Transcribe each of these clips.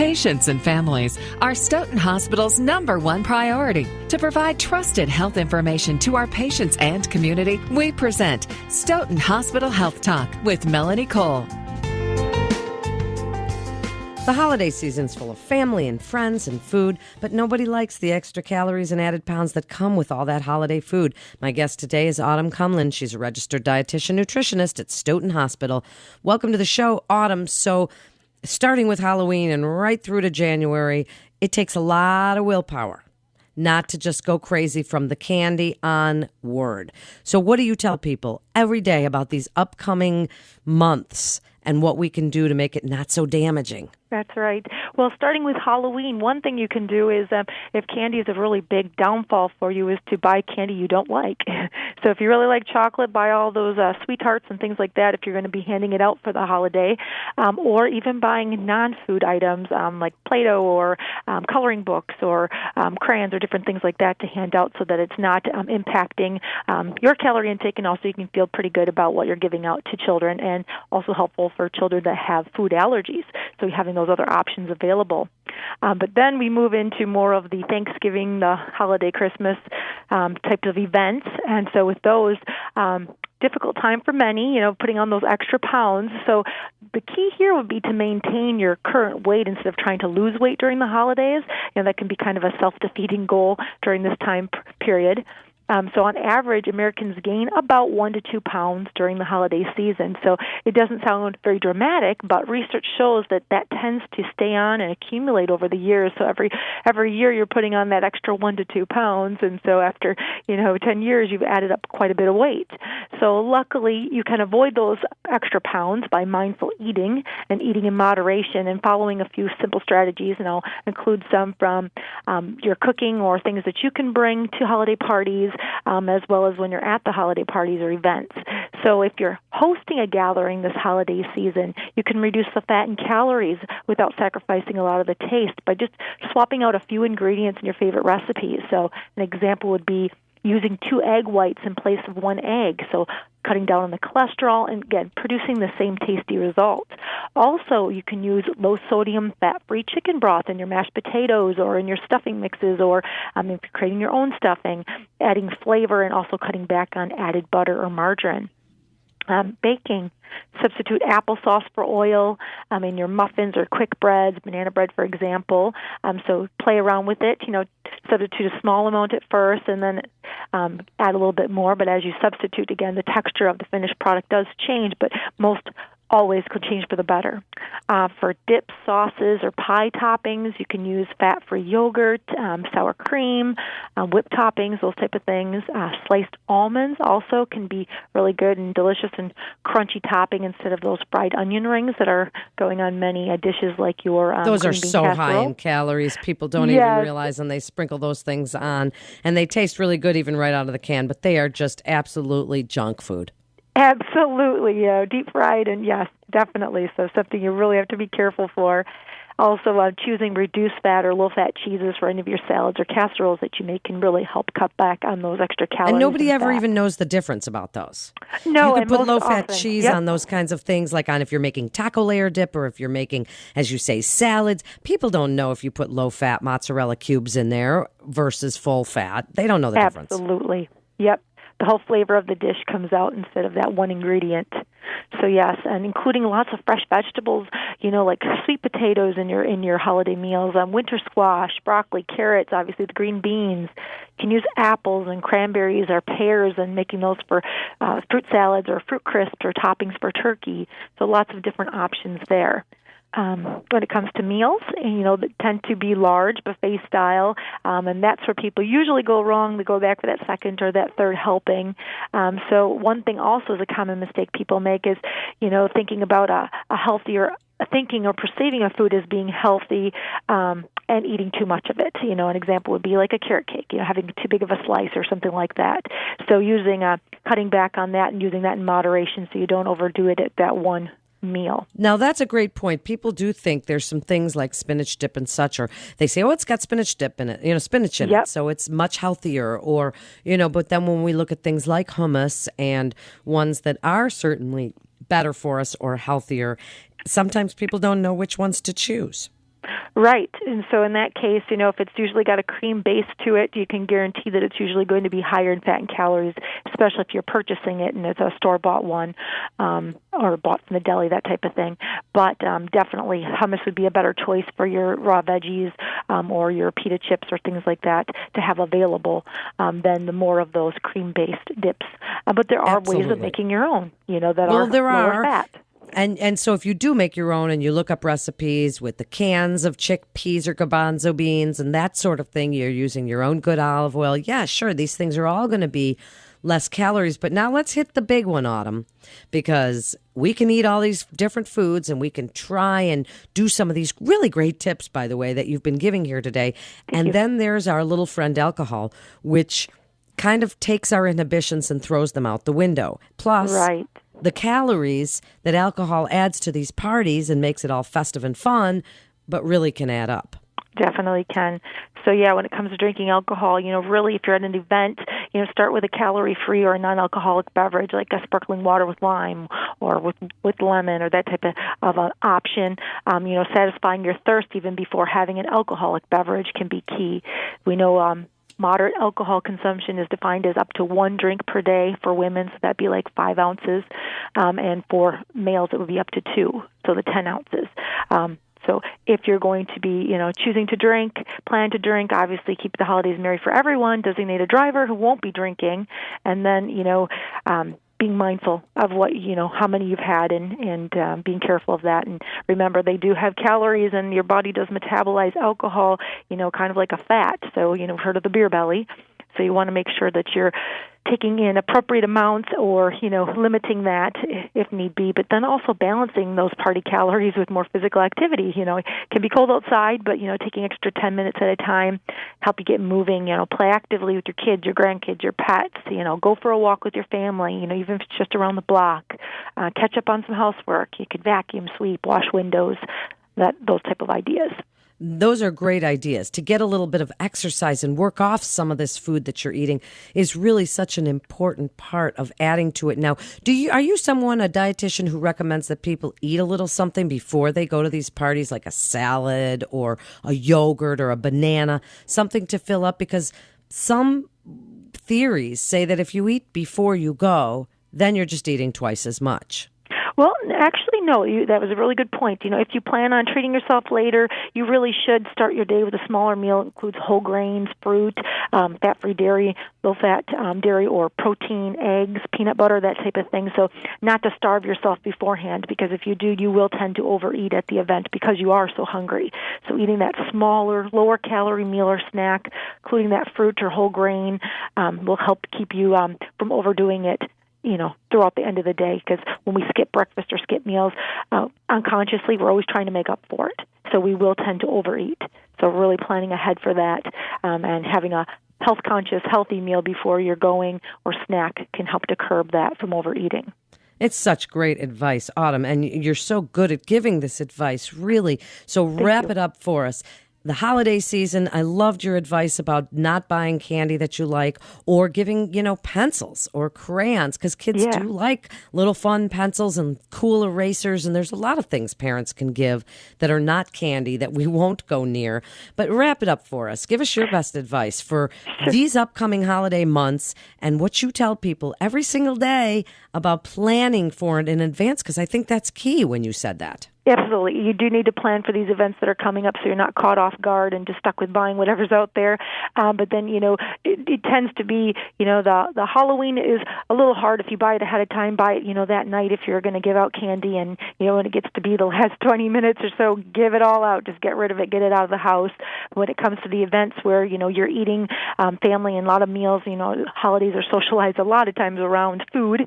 Patients and families are Stoughton Hospital's #1 priority. To provide trusted health information to our patients and community, we present Stoughton Hospital Health Talk with Melanie Cole. The holiday season's full of family and friends and food, but nobody likes the extra calories and added pounds that come with all that holiday food. My guest today is Autumn Kumlien. She's a registered dietitian nutritionist at Stoughton Hospital. Welcome to the show, Autumn. So, starting with Halloween and right through to January, it takes a lot of willpower not to just go crazy from the candy onward. So what do you tell people every day about these upcoming months and what we can do to make it not so damaging? That's right. Well, starting with Halloween, one thing you can do is, if candy is a really big downfall for you, is to buy candy you don't like. So if you really like chocolate, buy all those sweethearts and things like that if you're going to be handing it out for the holiday, or even buying non-food items like Play-Doh or coloring books or crayons or different things like that to hand out so that it's not impacting your calorie intake, and also you can feel pretty good about what you're giving out to children, and also helpful for children that have food allergies. So having those other options available. But then we move into more of the Thanksgiving, the holiday, Christmas types of events. And so with those, difficult time for many, putting on those extra pounds. So the key here would be to maintain your current weight instead of trying to lose weight during the holidays. That can be kind of a self-defeating goal during this time period. So on average, Americans gain about 1 to 2 pounds during the holiday season. So it doesn't sound very dramatic, but research shows that tends to stay on and accumulate over the years. So every year you're putting on that extra 1 to 2 pounds, and so after 10 years you've added up quite a bit of weight. So luckily you can avoid those extra pounds by mindful eating and eating in moderation and following a few simple strategies, and I'll include some from your cooking or things that you can bring to holiday parties, as well as when you're at the holiday parties or events. So if you're hosting a gathering this holiday season, you can reduce the fat and calories without sacrificing a lot of the taste by just swapping out a few ingredients in your favorite recipes. So an example would be using 2 egg whites in place of 1 egg, so cutting down on the cholesterol and, again, producing the same tasty result. Also, you can use low-sodium, fat-free chicken broth in your mashed potatoes or in your stuffing mixes, or if you're creating your own stuffing, adding flavor and also cutting back on added butter or margarine. Baking. Substitute applesauce for oil in your muffins or quick breads, banana bread, for example. So play around with it. Substitute a small amount at first and then add a little bit more. But as you substitute, again, the texture of the finished product does change, but most always could change for the better. For dips, sauces, or pie toppings, you can use fat-free yogurt, sour cream, whipped toppings, those type of things. Sliced almonds also can be really good and delicious and crunchy topping instead of those fried onion rings that are going on many dishes like your those are green bean so casserole. high in calories. People don't even realize, and they sprinkle those things on, and they taste really good even right out of the can, but they are just absolutely junk food. Absolutely, deep fried, and yes, definitely. So something you really have to be careful for. Also, choosing reduced fat or low-fat cheeses for any of your salads or casseroles that you make can really help cut back on those extra calories. And nobody ever fat. even knows the difference about those. No, you could put low-fat often, cheese on those kinds of things, like on if you're making taco layer dip or if you're making, as you say, salads. People don't know if you put low-fat mozzarella cubes in there versus full-fat. They don't know the difference. Absolutely. Yep. The whole flavor of the dish comes out instead of that one ingredient. So yes, and including lots of fresh vegetables, like sweet potatoes in your holiday meals, winter squash, broccoli, carrots, obviously the green beans. You can use apples and cranberries or pears and making those for fruit salads or fruit crisps or toppings for turkey. So lots of different options there. When it comes to meals, that tend to be large, buffet style, and that's where people usually go wrong. They go back for that second or that third helping. So one thing also is a common mistake people make is, thinking about a healthier thinking or perceiving a food as being healthy and eating too much of it. An example would be like a carrot cake, having too big of a slice or something like that. So cutting back on that and using that in moderation so you don't overdo it at that one meal. Now, that's a great point. People do think there's some things like spinach dip and such, or they say, it's got spinach dip in it, spinach in it, so it's much healthier, or, but then when we look at things like hummus and ones that are certainly better for us or healthier, sometimes people don't know which ones to choose. Right. And so in that case, if it's usually got a cream base to it, you can guarantee that it's usually going to be higher in fat and calories, especially if you're purchasing it and it's a store-bought one or bought from the deli, that type of thing. But definitely hummus would be a better choice for your raw veggies or your pita chips or things like that to have available than the more of those cream-based dips. But there are ways of making your own, that are lower fat. And so if you do make your own and you look up recipes with the cans of chickpeas or garbanzo beans and that sort of thing, you're using your own good olive oil. Yeah, sure, these things are all going to be less calories. But now let's hit the big one, Autumn, because we can eat all these different foods and we can try and do some of these really great tips, by the way, that you've been giving here today. And then there's our little friend alcohol, which kind of takes our inhibitions and throws them out the window. Plus, the calories that alcohol adds to these parties and makes it all festive and fun, but really can add up. Definitely can. So, when it comes to drinking alcohol, really if you're at an event, start with a calorie-free or a non-alcoholic beverage like a sparkling water with lime or with lemon or that type of an option. Satisfying your thirst even before having an alcoholic beverage can be key. We know moderate alcohol consumption is defined as up to 1 drink per day for women, so that'd be like 5 ounces, and for males it would be up to 2, so the 10 ounces. So if you're going to be, choosing to drink, plan to drink, obviously keep the holidays merry for everyone, designate a driver who won't be drinking, and then, being mindful of what, how many you've had and being careful of that. And remember, they do have calories and your body does metabolize alcohol, kind of like a fat. So, heard of the beer belly. So you want to make sure that you're taking in appropriate amounts or, limiting that if need be, but then also balancing those party calories with more physical activity. It can be cold outside, but, taking extra 10 minutes at a time, help you get moving, play actively with your kids, your grandkids, your pets, go for a walk with your family, even if it's just around the block, catch up on some housework. You could vacuum, sweep, wash windows, those type of ideas. Those are great ideas. To get a little bit of exercise and work off some of this food that you're eating is really such an important part of adding to it. Now, are you someone, a dietitian, who recommends that people eat a little something before they go to these parties, like a salad or a yogurt or a banana, something to fill up? Because some theories say that if you eat before you go, then you're just eating twice as much. Well, actually, no. That was a really good point. If you plan on treating yourself later, you really should start your day with a smaller meal. It includes whole grains, fruit, fat-free dairy, low-fat dairy or protein, eggs, peanut butter, that type of thing. So not to starve yourself beforehand, because if you do, you will tend to overeat at the event because you are so hungry. So eating that smaller, lower-calorie meal or snack, including that fruit or whole grain, will help keep you from overdoing it throughout the end of the day, because when we skip breakfast or skip meals, unconsciously, we're always trying to make up for it. So we will tend to overeat. So really planning ahead for that and having a health-conscious, healthy meal before you're going or snack can help to curb that from overeating. It's such great advice, Autumn, and you're so good at giving this advice, really. So wrap it up for us. The holiday season, I loved your advice about not buying candy that you like or giving, pencils or crayons, because kids do like little fun pencils and cool erasers. And there's a lot of things parents can give that are not candy that we won't go near. But wrap it up for us. Give us your best advice for these upcoming holiday months and what you tell people every single day about planning for it in advance, because I think that's key when you said that. Absolutely. You do need to plan for these events that are coming up so you're not caught off guard and just stuck with buying whatever's out there. But then, it tends to be, the Halloween is a little hard if you buy it ahead of time. Buy it, that night if you're going to give out candy. And, when it gets to be the last 20 minutes or so, give it all out. Just get rid of it. Get it out of the house. When it comes to the events where, you're eating family and a lot of meals, holidays are socialized a lot of times around food,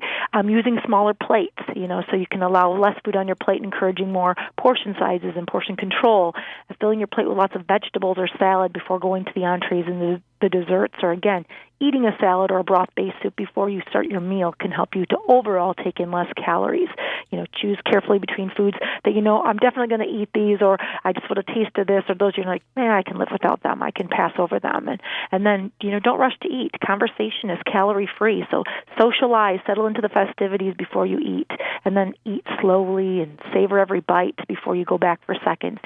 using smaller plates, so you can allow less food on your plate, encouraging more portion sizes and portion control, filling your plate with lots of vegetables or salad before going to the entrees and the desserts, or again, eating a salad or a broth-based soup before you start your meal can help you to overall take in less calories. Choose carefully between foods that I'm definitely going to eat these, or I just want a taste of this, or those you're like, I can live without them, I can pass over them. And then, don't rush to eat. Conversation is calorie-free, so socialize, settle into the festivities before you eat, and then eat slowly and savor every bite before you go back for seconds.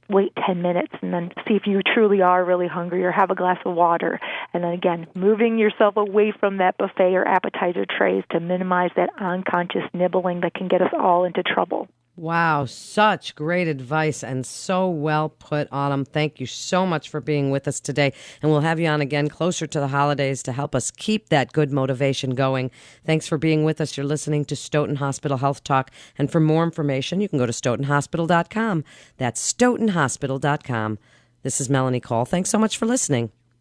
wait 10 minutes and then see if you truly are really hungry, or have a glass of water. And then again, moving yourself away from that buffet or appetizer trays to minimize that unconscious nibbling that can get us all into trouble. Wow, such great advice and so well put, Autumn. Thank you so much for being with us today. And we'll have you on again closer to the holidays to help us keep that good motivation going. Thanks for being with us. You're listening to Stoughton Hospital Health Talk. And for more information, you can go to stoughtonhospital.com. That's stoughtonhospital.com. This is Melanie Cole. Thanks so much for listening.